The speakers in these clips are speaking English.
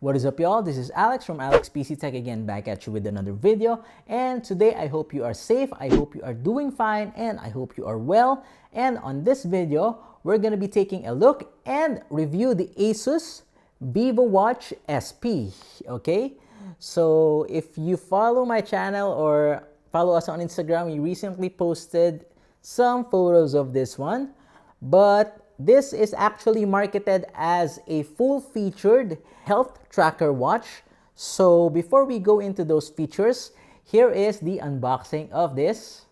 What is up, y'all? This is Alex from Alex PC Tech again, back at you with another video. And today I hope you are safe, I hope you are doing fine, and I hope you are well. And on this video, we're going to be taking a look and review the ASUS Vivowatch SP. Okay, so if you follow my channel or follow us on Instagram, we recently posted some photos of this one, but this is actually marketed as a full-featured health tracker watch. So before we go into those features, here is the unboxing of this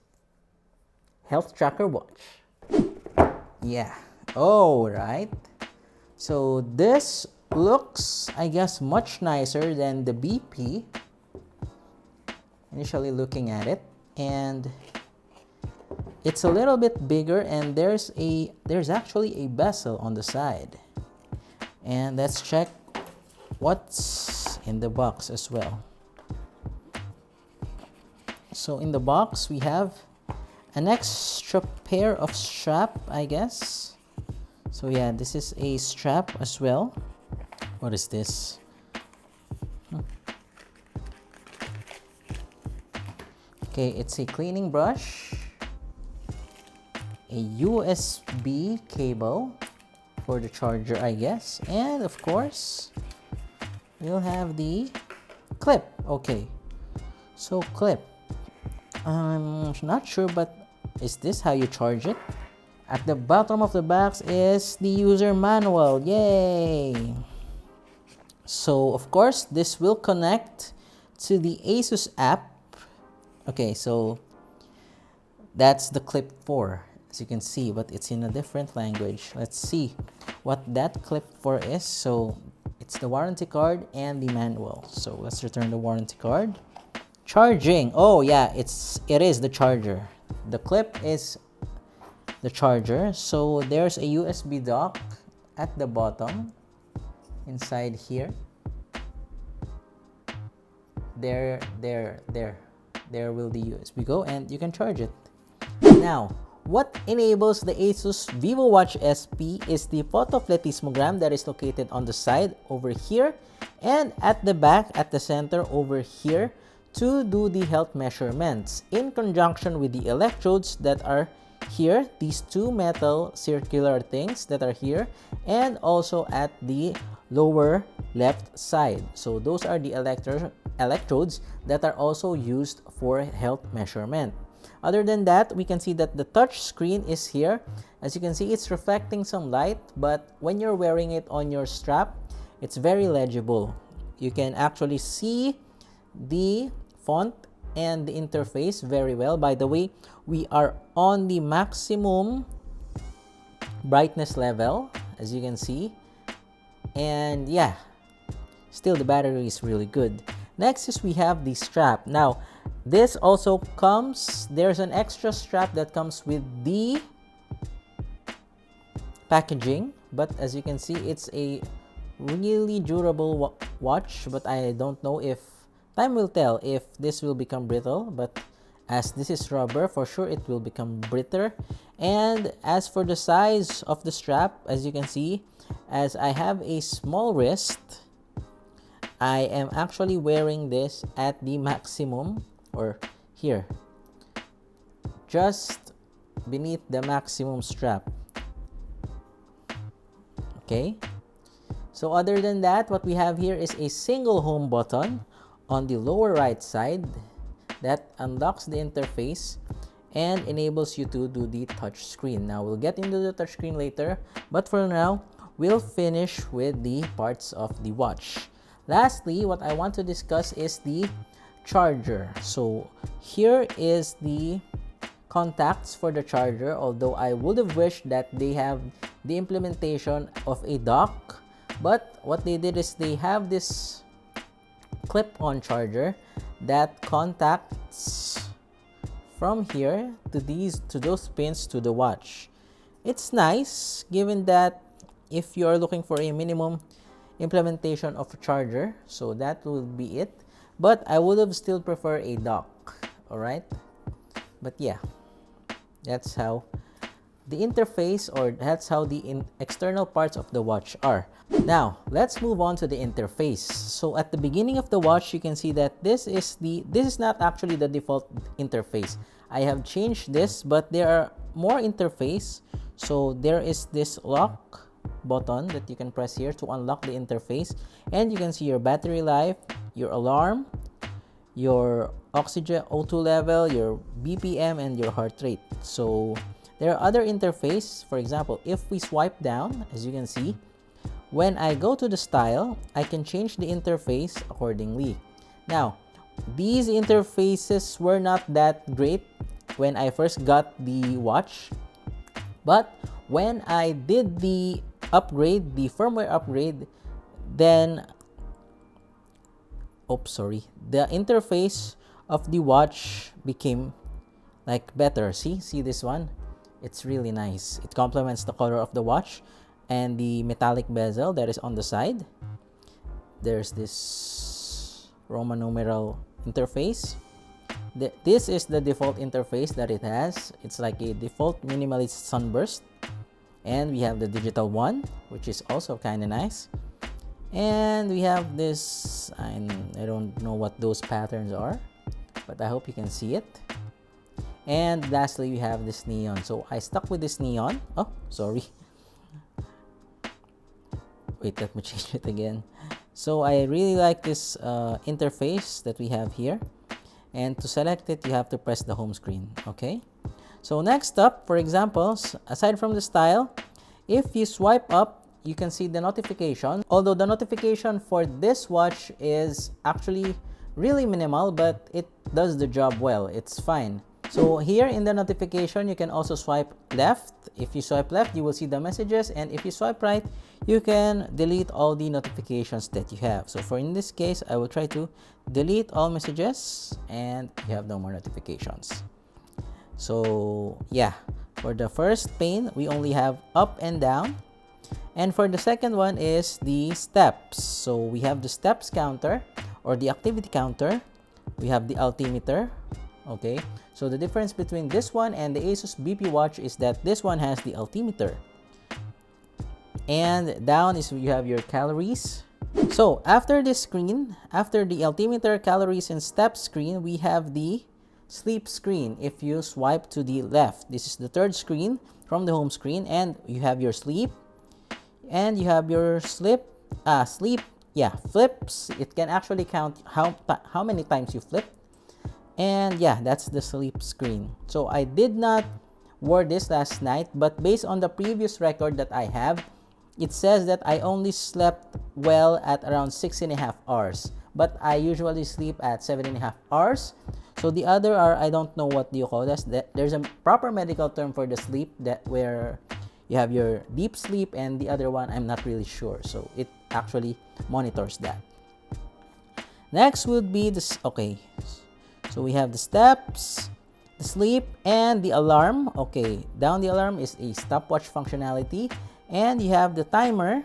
health tracker watch. Yeah, all right. So this looks, I guess, much nicer than the BP. Initially looking at it, and it's a little bit bigger, and there's actually a bezel on the side. And let's check what's in the box as well. So in the box we have an extra pair of strap, I guess. So yeah, this is a strap as well. What is this? Okay, it's a cleaning brush, a USB cable for the charger, I guess, and of course we'll have the clip. Okay, so clip, I'm not sure, but is this how you charge it? At the bottom of the box is the user manual. Yay! So of course this will connect to the ASUS app. Okay, so that's the clip for, as you can see, but it's in a different language. Let's see what that clip for is. So it's the warranty card and the manual. So let's return the warranty card. Charging. Oh yeah, it is the charger. The clip is the charger. So there's a USB dock at the bottom inside here. There will the USB go, and you can charge it. Now, what enables the ASUS Vivowatch SP is the photopletismogram that is located on the side over here, and at the back at the center over here, to do the health measurements in conjunction with the electrodes that are here, these two metal circular things that are here, and also at the lower left side. So those are the electrodes that are also used for health measurement. Other than that, we can see that the touch screen is here. As you can see, it's reflecting some light, but when you're wearing it on your strap, it's very legible. You can actually see the font and the interface very well. By the way, we are on the maximum brightness level, as you can see. And yeah, still the battery is really good. Next is we have the strap. Now, this also comes, there's an extra strap that comes with the packaging, but as you can see, it's a really durable watch, but I don't know if time will tell if this will become brittle, but as this is rubber, for sure it will become brittle. And as for the size of the strap, as you can see, as I have a small wrist, I am actually wearing this at the maximum, or here, just beneath the maximum strap. Okay, so other than that, what we have here is a single home button on the lower right side that unlocks the interface and enables you to do the touch screen. Now we'll get into the touch screen later, but for now we'll finish with the parts of the watch. Lastly, what I want to discuss is the charger. So here is the contacts for the charger, although I would have wished that they have the implementation of a dock, but what they did is they have this clip-on charger that contacts from here to those pins to the watch. It's nice, given that if you are looking for a minimum implementation of a charger, so that will be it, but I would have still prefer a dock. All right, but yeah, that's how the interface, or that's how the external parts of the watch are. Now, let's move on to the interface. So at the beginning of the watch, you can see that this is not actually the default interface. I have changed this, but there are more interface. So there is this lock button that you can press here to unlock the interface, and you can see your battery life, your alarm, your oxygen O2 level, your BPM, and your heart rate. So there are other interface. For example, if we swipe down, as you can see, when I go to the style, I can change the interface accordingly. Now, these interfaces were not that great when I first got the watch, but when I did the upgrade, the firmware upgrade, then the interface of the watch became like better. See this one? It's really nice. It complements the color of the watch and the metallic bezel that is on the side. There's this Roman numeral interface. This is the default interface that it has. It's like a default minimalist sunburst. And we have the digital one, which is also kind of nice. And we have this, I don't know what those patterns are, but I hope you can see it. And lastly, we have this neon. So I stuck with this neon. Oh, sorry. Wait, let me change it again. So I really like this interface that we have here. And to select it, you have to press the home screen. Okay. So next up, for example, aside from the style, if you swipe up, you can see the notification. Although the notification for this watch is actually really minimal, but it does the job well. It's fine. So here in the notification, you can also swipe left. If you swipe left, you will see the messages, and if you swipe right, you can delete all the notifications that you have. So in this case, I will try to delete all messages, and you have no more notifications. So yeah, for the first pane, we only have up and down. And for the second one is the steps. So we have the steps counter or the activity counter. We have the altimeter. Okay, so the difference between this one and the ASUS BP watch is that this one has the altimeter. And down is you have your calories. So after this screen, after the altimeter, calories, and step screen, we have the sleep screen. If you swipe to the left, this is the third screen from the home screen, and you have your sleep, and you have your flips. It can actually count how many times you flip. And yeah, that's the sleep screen. So I did not wear this last night, but based on the previous record that I have, it says that I only slept well at around 6.5 hours, but I usually sleep at 7.5 hours. So the other are, I don't know what do you call this. There's a proper medical term for the sleep, that where you have your deep sleep, and the other one I'm not really sure. So it actually monitors that. Next would be this. Okay, so we have the steps, the sleep, and the alarm. Okay, down the alarm is a stopwatch functionality, and you have the timer.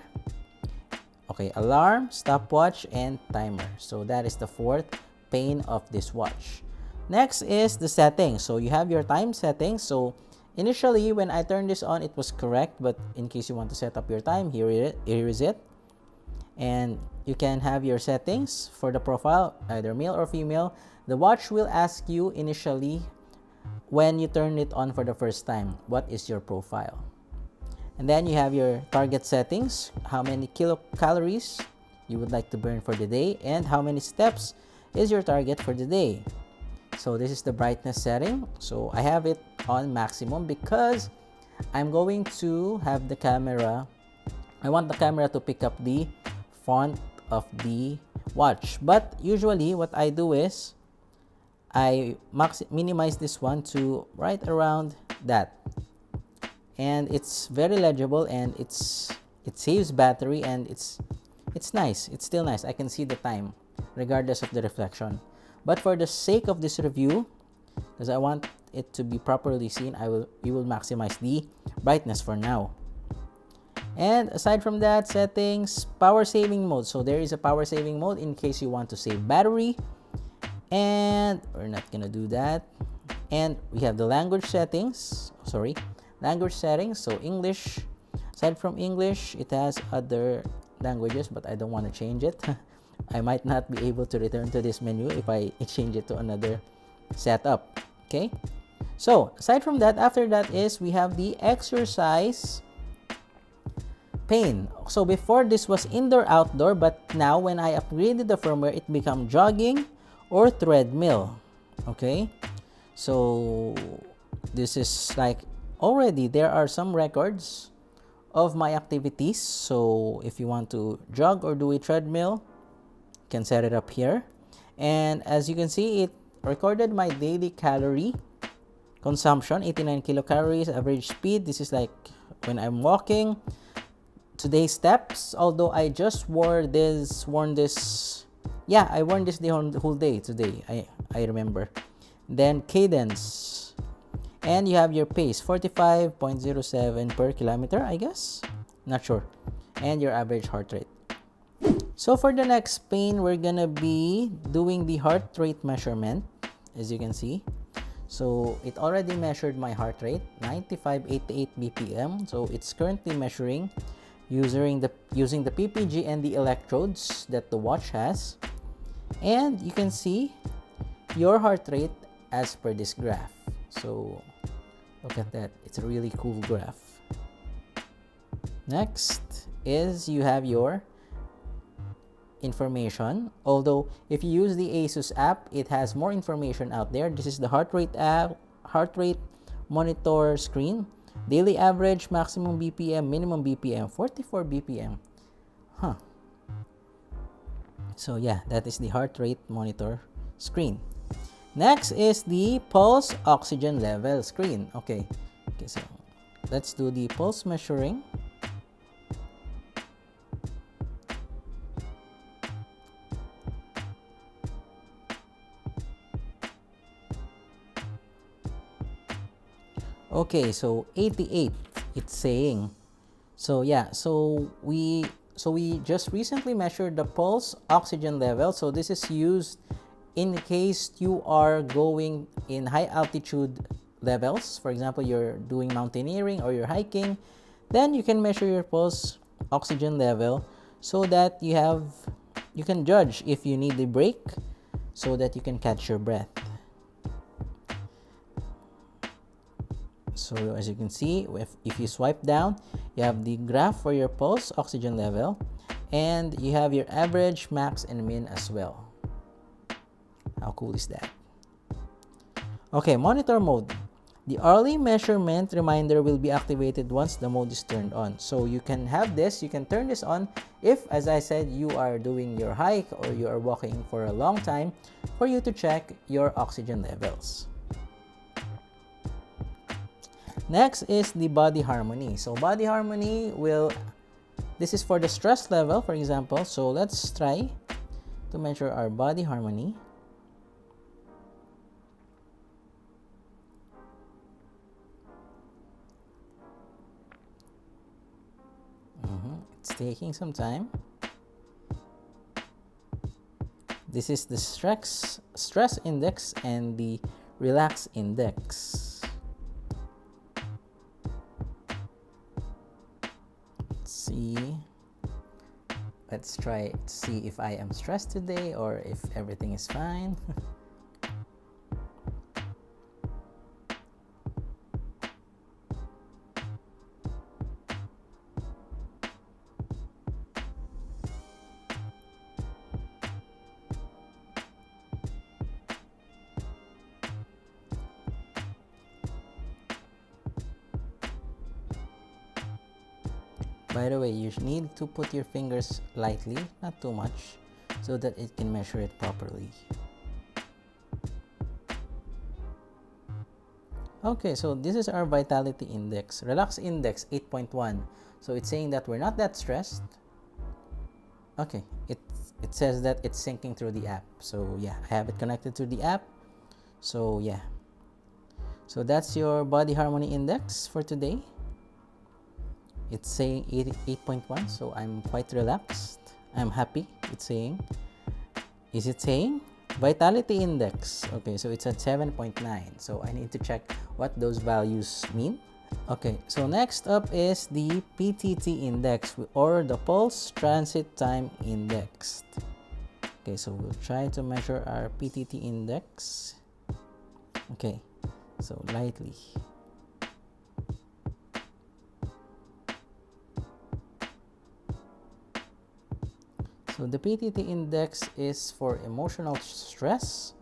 Okay, alarm, stopwatch, and timer. So that is the fourth pane of this watch. Next is the settings. So you have your time settings. So initially, when I turned this on, it was correct, but in case you want to set up your time, here is it. And you can have your settings for the profile, either male or female. The watch will ask you initially, when you turn it on for the first time, what is your profile? And then you have your target settings, how many kilocalories you would like to burn for the day, and how many steps is your target for the day. So this is the brightness setting. So I have it on maximum because I'm going to have the camera. I want the camera to pick up the font of the watch. But usually what I do is I minimize this one to right around that. And it's very legible, and it saves battery, and it's nice. It's still nice. I can see the time regardless of the reflection. But for the sake of this review, because I want it to be properly seen, we will maximize the brightness for now. And aside from that, settings, power saving mode. So there is a power saving mode in case you want to save battery, and we're not gonna do that. And we have the language settings. Language settings. So English. Aside from English, it has other languages, but I don't want to change it. I might not be able to return to this menu if I change it to another setup. Okay, so aside from that, after that is we have the exercise pane. So before this was indoor outdoor, but now when I upgraded the firmware, it became jogging or treadmill. Okay, so this is like already there are some records of my activities. So if you want to jog or do a treadmill, you can set it up here. And as you can see, it recorded my daily calorie consumption, 89 kilocalories, average speed. This is like when I'm walking. Today's steps, although I just worn this. Yeah, I worn this the whole day today. I remember. Then cadence, and you have your pace, 45.07 per kilometer, I guess. Not sure. And your average heart rate. So for the next pane, we're gonna be doing the heart rate measurement, as you can see. So it already measured my heart rate, 9588 BPM. So it's currently measuring using the PPG and the electrodes that the watch has. And you can see your heart rate as per this graph. So look at that, it's a really cool graph. Next is you have your information. Although if you use the ASUS app, it has more information out there. This is the heart rate app, heart rate monitor screen. Daily average, maximum BPM, minimum BPM, 44 BPM. Huh. So yeah, that is the heart rate monitor screen. Next is the pulse oxygen level screen. Okay, so let's do the pulse measuring. Okay, so 88 it's saying. So yeah, so we just recently measured the pulse oxygen level. So this is used in case you are going in high altitude levels. For example, you're doing mountaineering or you're hiking, then you can measure your pulse oxygen level so that you can judge if you need a break so that you can catch your breath. So as you can see, if you swipe down, you have the graph for your pulse oxygen level, and you have your average, max, and min as well. How cool is that? Okay, monitor mode. The early measurement reminder will be activated once the mode is turned on. So you can have this, you can turn this on if, as I said, you are doing your hike or you are walking for a long time, for you to check your oxygen levels. Next is the body harmony. So body harmony this is for the stress level, for example. So let's try to measure our body harmony. It's taking some time. This is the stress index and the relax index. Let's try to see if I am stressed today or if everything is fine. By the way, you need to put your fingers lightly, not too much, so that it can measure it properly. Okay, so this is our vitality index. Relax index 8.1. So it's saying that we're not that stressed. Okay, it says that it's syncing through the app. So yeah, I have it connected to the app. So yeah. So that's your body harmony index for today. It's saying 8.1, so I'm quite relaxed. I'm happy. It's saying. Is it saying? Vitality index. Okay, so it's at 7.9. So I need to check what those values mean. Okay, so next up is the PTT index, or the pulse transit time index. Okay, so we'll try to measure our PTT index. Okay, so lightly. So the PTT index is for emotional stress.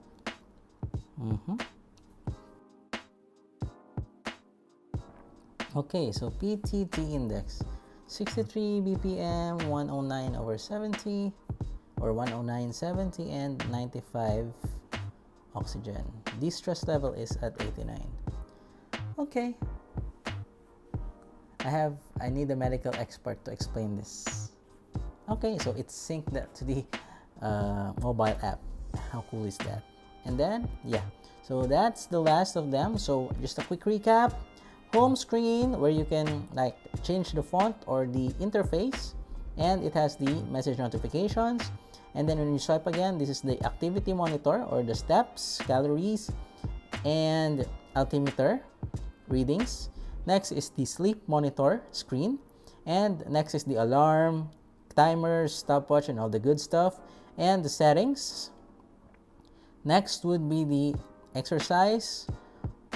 Okay, so PTT index 63 BPM, 109/70, or 109/70, and 95 oxygen. The stress level is at 89. Okay. I need a medical expert to explain this. Okay, so it's synced that to the mobile app. How cool is that? And then, yeah, so that's the last of them. So just a quick recap. Home screen, where you can like change the font or the interface, and it has the message notifications. And then when you swipe again, this is the activity monitor, or the steps, calories, and altimeter readings. Next is the sleep monitor screen, and next is the alarm, timers, stopwatch, and all the good stuff, and the settings. Next would be the exercise,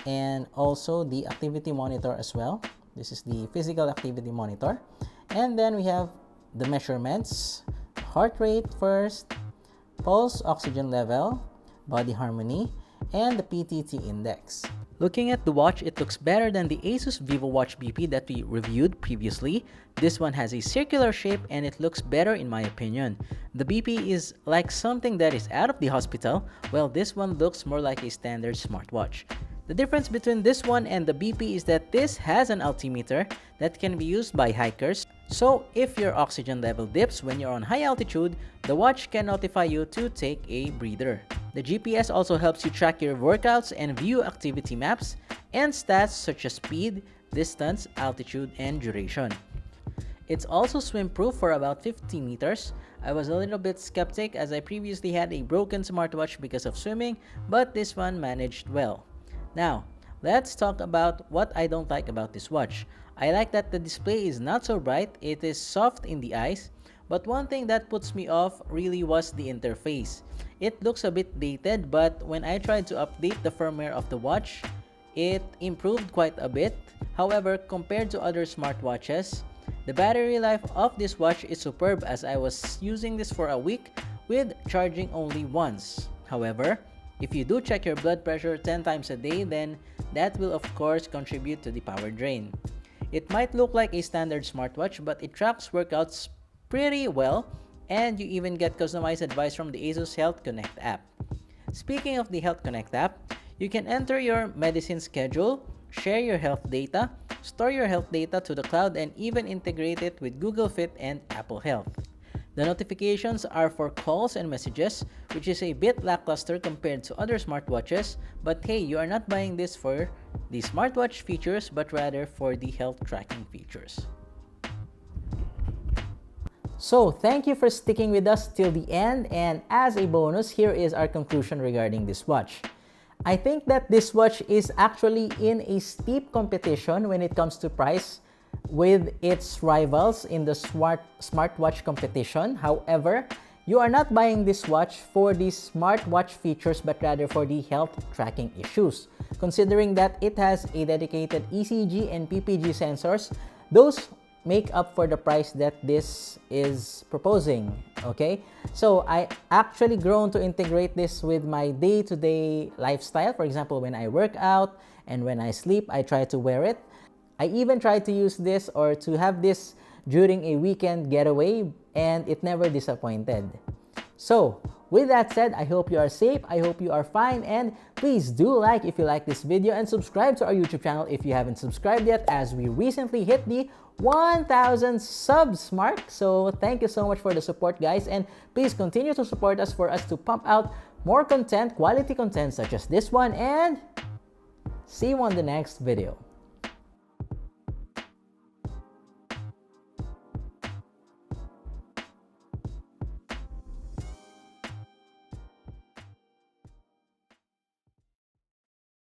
and also the activity monitor as well. This is the physical activity monitor. And then we have the measurements: heart rate first, pulse oxygen level, body harmony, and the PTT index. Looking at the watch, it looks better than the ASUS Vivowatch BP that we reviewed previously. This one has a circular shape and it looks better in my opinion. The BP is like something that is out of the hospital, while this one looks more like a standard smartwatch. The difference between this one and the BP is that this has an altimeter that can be used by hikers. So if your oxygen level dips when you're on high altitude, the watch can notify you to take a breather. The GPS also helps you track your workouts and view activity maps and stats such as speed, distance, altitude, and duration. It's also swim-proof for about 50 meters. I was a little bit skeptic as I previously had a broken smartwatch because of swimming, but this one managed well. Now, let's talk about what I don't like about this watch. I like that the display is not so bright, it is soft in the eyes, but one thing that puts me off really was the interface. It looks a bit dated, but when I tried to update the firmware of the watch, it improved quite a bit. However, compared to other smartwatches, the battery life of this watch is superb, as I was using this for a week with charging only once. However, if you do check your blood pressure 10 times a day, then that will of course contribute to the power drain. It might look like a standard smartwatch, but it tracks workouts pretty well, and you even get customized advice from the ASUS Health Connect app. Speaking of the Health Connect app, you can enter your medicine schedule, share your health data, store your health data to the cloud, and even integrate it with Google Fit and Apple Health. The notifications are for calls and messages, which is a bit lackluster compared to other smartwatches, but hey, you are not buying this for the smartwatch features, but rather for the health tracking features. So, thank you for sticking with us till the end, and as a bonus, here is our conclusion regarding this watch. I think that this watch is actually in a steep competition when it comes to price with its rivals in the smartwatch competition. However, you are not buying this watch for the smartwatch features, but rather for the health tracking issues. Considering that it has a dedicated ECG and PPG sensors, those make up for the price that this is proposing. Okay, so I actually grown to integrate this with my day-to-day lifestyle. For example, when I work out and when I sleep, I try to wear it. I even tried to use this or to have this during a weekend getaway, and it never disappointed. So, with that said, I hope you are safe, I hope you are fine, and please do like if you like this video and subscribe to our YouTube channel if you haven't subscribed yet, as we recently hit the 1,000 subs mark. So thank you so much for the support, guys, and please continue to support us for us to pump out more content, quality content such as this one, and see you on the next video.